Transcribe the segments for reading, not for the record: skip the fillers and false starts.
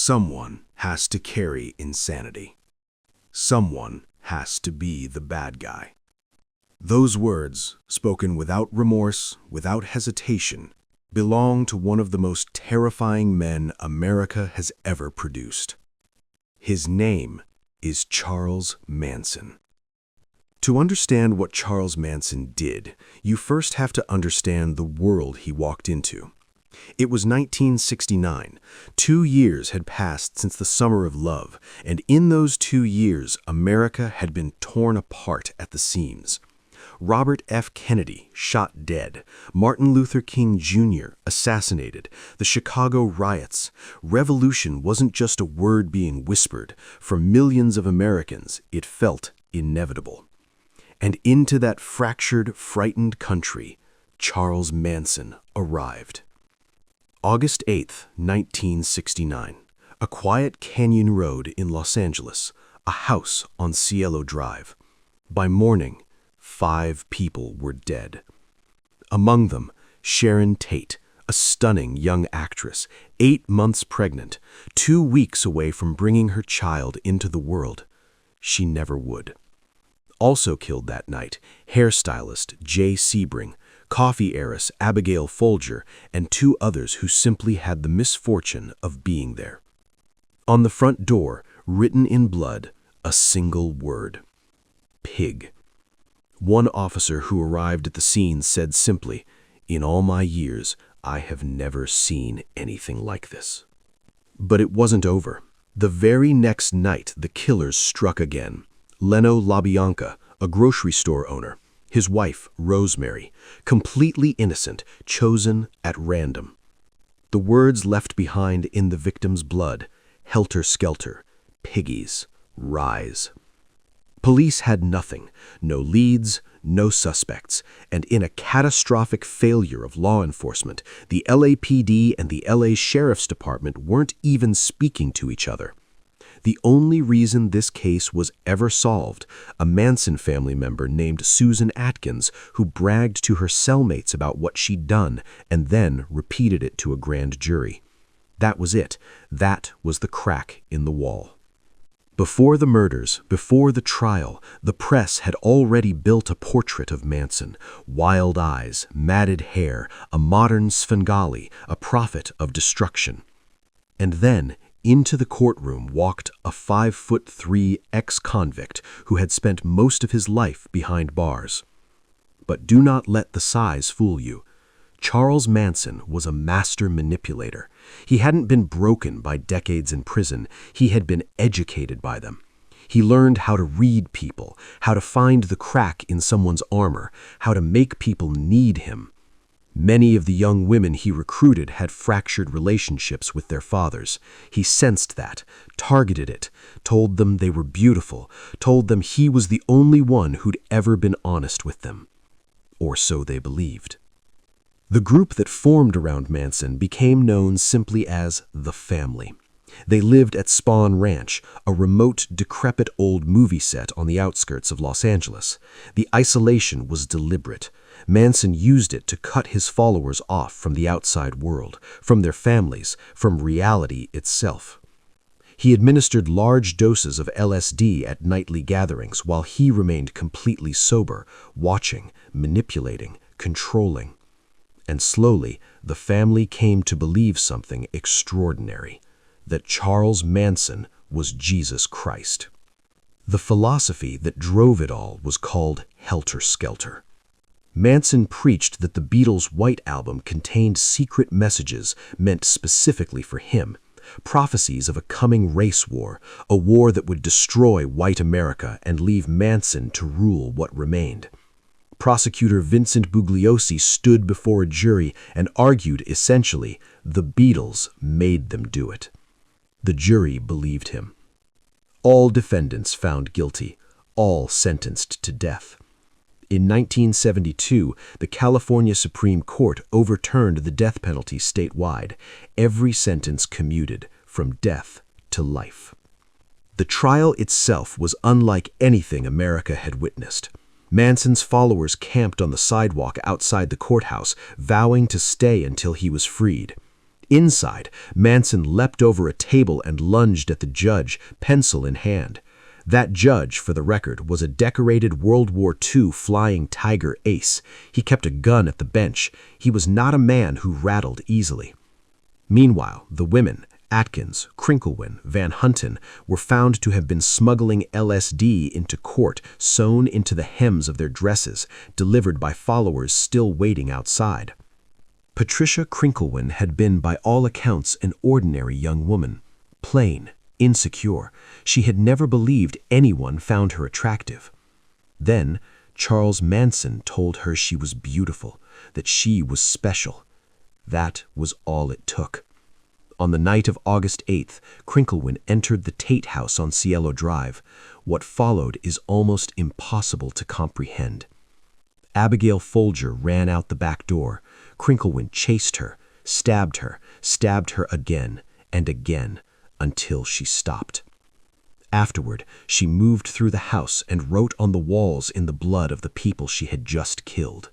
Someone has to carry insanity. Someone has to be the bad guy. Those words, spoken without remorse, without hesitation, belong to one of the most terrifying men America has ever produced. His name is Charles Manson. To understand what Charles Manson did, you first have to understand the world he walked into. It was 1969. 2 years had passed since the Summer of Love, and in those 2 years, America had been torn apart at the seams. Robert F. Kennedy shot dead, Martin Luther King Jr. assassinated, the Chicago riots. Revolution wasn't just a word being whispered. For millions of Americans, it felt inevitable. And into that fractured, frightened country, Charles Manson arrived. August 8, 1969. A quiet canyon road in Los Angeles, a house on Cielo Drive. By morning, 5 people were dead. Among them, Sharon Tate, a stunning young actress, 8 months pregnant, 2 weeks away from bringing her child into the world. She never would. Also killed that night, hairstylist Jay Sebring, coffee heiress Abigail Folger, and 2 others who simply had the misfortune of being there. On the front door, written in blood, a single word: pig. One officer who arrived at the scene said simply, "In all my years, I have never seen anything like this." But it wasn't over. The very next night, the killers struck again. Leno LaBianca, a grocery store owner, his wife, Rosemary, completely innocent, chosen at random. The words left behind in the victim's blood: helter skelter, piggies, rise. Police had nothing, no leads, no suspects, and in a catastrophic failure of law enforcement, the LAPD and the LA Sheriff's Department weren't even speaking to each other. The only reason this case was ever solved, a Manson family member named Susan Atkins, who bragged to her cellmates about what she'd done and then repeated it to a grand jury. That was it. That was the crack in the wall. Before the murders, before the trial, the press had already built a portrait of Manson: wild eyes, matted hair, a modern Svengali, a prophet of destruction. And then, into the courtroom walked a 5'3" ex-convict who had spent most of his life behind bars. But do not let the size fool you. Charles Manson was a master manipulator. He hadn't been broken by decades in prison. He had been educated by them. He learned how to read people, how to find the crack in someone's armor, how to make people need him. Many of the young women he recruited had fractured relationships with their fathers. He sensed that, targeted it, told them they were beautiful, told them he was the only one who'd ever been honest with them. Or so they believed. The group that formed around Manson became known simply as the Family. They lived at Spawn Ranch, a remote, decrepit old movie set on the outskirts of Los Angeles. The isolation was deliberate. Manson used it to cut his followers off from the outside world, from their families, from reality itself. He administered large doses of LSD at nightly gatherings while he remained completely sober, watching, manipulating, controlling. And slowly, the family came to believe something extraordinary: that Charles Manson was Jesus Christ. The philosophy that drove it all was called helter skelter. Manson preached that the Beatles' White Album contained secret messages meant specifically for him, prophecies of a coming race war, a war that would destroy white America and leave Manson to rule what remained. Prosecutor Vincent Bugliosi stood before a jury and argued essentially, the Beatles made them do it. The jury believed him. All defendants found guilty, all sentenced to death. In 1972, the California Supreme Court overturned the death penalty statewide. Every sentence commuted from death to life. The trial itself was unlike anything America had witnessed. Manson's followers camped on the sidewalk outside the courthouse, vowing to stay until he was freed. Inside, Manson leapt over a table and lunged at the judge, pencil in hand. That judge, for the record, was a decorated World War II flying tiger ace. He kept a gun at the bench. He was not a man who rattled easily. Meanwhile, the women, Atkins, Crinklewind, Van Hunten, were found to have been smuggling LSD into court, sewn into the hems of their dresses, delivered by followers still waiting outside. Patricia Crinklewind had been, by all accounts, an ordinary young woman. Plain, insecure. She had never believed anyone found her attractive. Then, Charles Manson told her she was beautiful, that she was special. That was all it took. On the night of August 8th, Crinklewind entered the Tate House on Cielo Drive. What followed is almost impossible to comprehend. Abigail Folger ran out the back door. Crinklewind chased her, stabbed her again and again, until she stopped. Afterward, she moved through the house and wrote on the walls in the blood of the people she had just killed.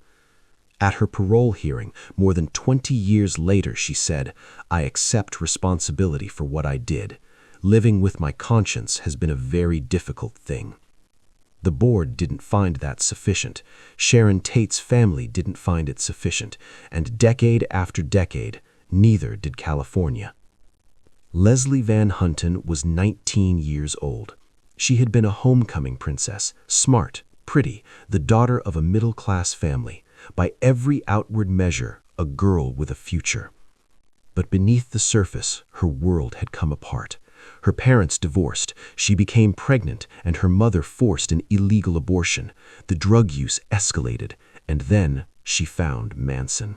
At her parole hearing, more than 20 years later, she said, "I accept responsibility for what I did. Living with my conscience has been a very difficult thing." The board didn't find that sufficient. Sharon Tate's family didn't find it sufficient, and decade after decade, neither did California. Leslie Van Hunten was 19 years old. She had been a homecoming princess, smart, pretty, the daughter of a middle-class family. By every outward measure, a girl with a future. But beneath the surface, her world had come apart. Her parents divorced, she became pregnant, and her mother forced an illegal abortion. The drug use escalated, and then she found Manson.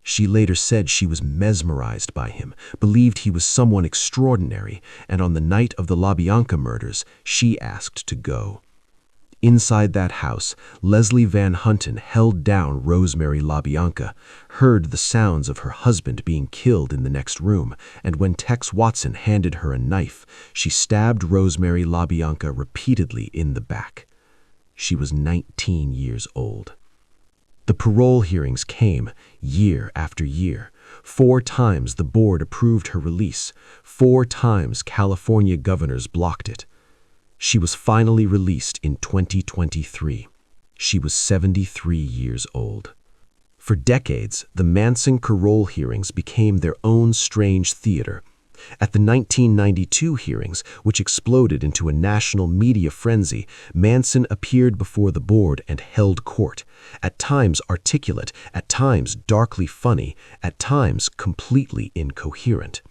She later said she was mesmerized by him, believed he was someone extraordinary, and on the night of the LaBianca murders, she asked to go. Inside that house, Leslie Van Hunten held down Rosemary LaBianca, heard the sounds of her husband being killed in the next room, and when Tex Watson handed her a knife, she stabbed Rosemary LaBianca repeatedly in the back. She was 19 years old. The parole hearings came year after year. 4 times the board approved her release. 4 times California governors blocked it. She was finally released in 2023. She was 73 years old. For decades, the Manson parole hearings became their own strange theater. At the 1992 hearings, which exploded into a national media frenzy, Manson appeared before the board and held court, at times articulate, at times darkly funny, at times completely incoherent.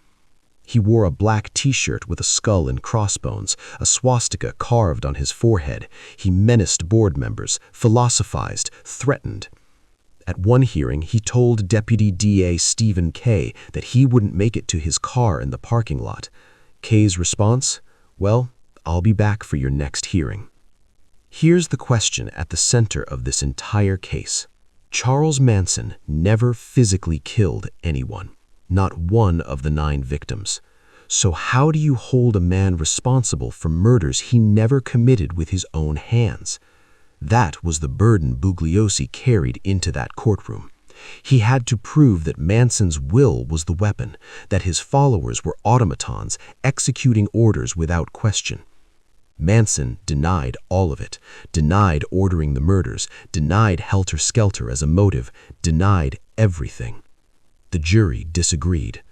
He wore a black t-shirt with a skull and crossbones, a swastika carved on his forehead. He menaced board members, philosophized, threatened. At one hearing, he told Deputy DA Stephen Kay that he wouldn't make it to his car in the parking lot. Kay's response? "Well, I'll be back for your next hearing." Here's the question at the center of this entire case. Charles Manson never physically killed anyone. Not one of the 9 victims. So how do you hold a man responsible for murders he never committed with his own hands? That was the burden Bugliosi carried into that courtroom. He had to prove that Manson's will was the weapon, that his followers were automatons executing orders without question. Manson denied all of it, denied ordering the murders, denied helter-skelter as a motive, denied everything. The jury disagreed.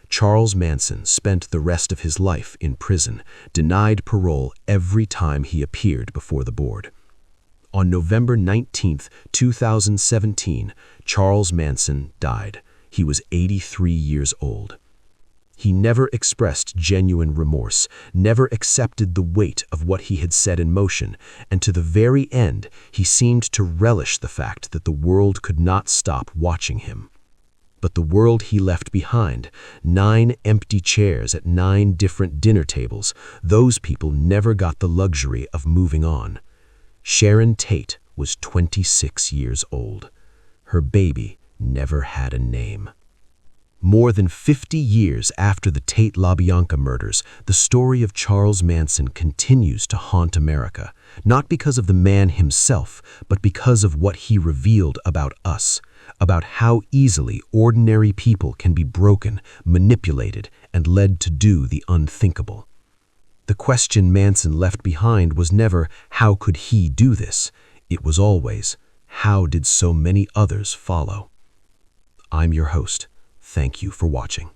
Charles Manson spent the rest of his life in prison, denied parole every time he appeared before the board. On November 19, 2017, Charles Manson died. He was 83 years old. He never expressed genuine remorse, never accepted the weight of what he had set in motion, and to the very end, he seemed to relish the fact that the world could not stop watching him. But the world he left behind, 9 empty chairs at 9 different dinner tables, those people never got the luxury of moving on. Sharon Tate was 26 years old. Her baby never had a name. More than 50 years after the Tate LaBianca murders, the story of Charles Manson continues to haunt America, not because of the man himself, but because of what he revealed about us, about how easily ordinary people can be broken, manipulated, and led to do the unthinkable. The question Manson left behind was never, how could he do this? It was always, how did so many others follow? I'm your host. Thank you for watching.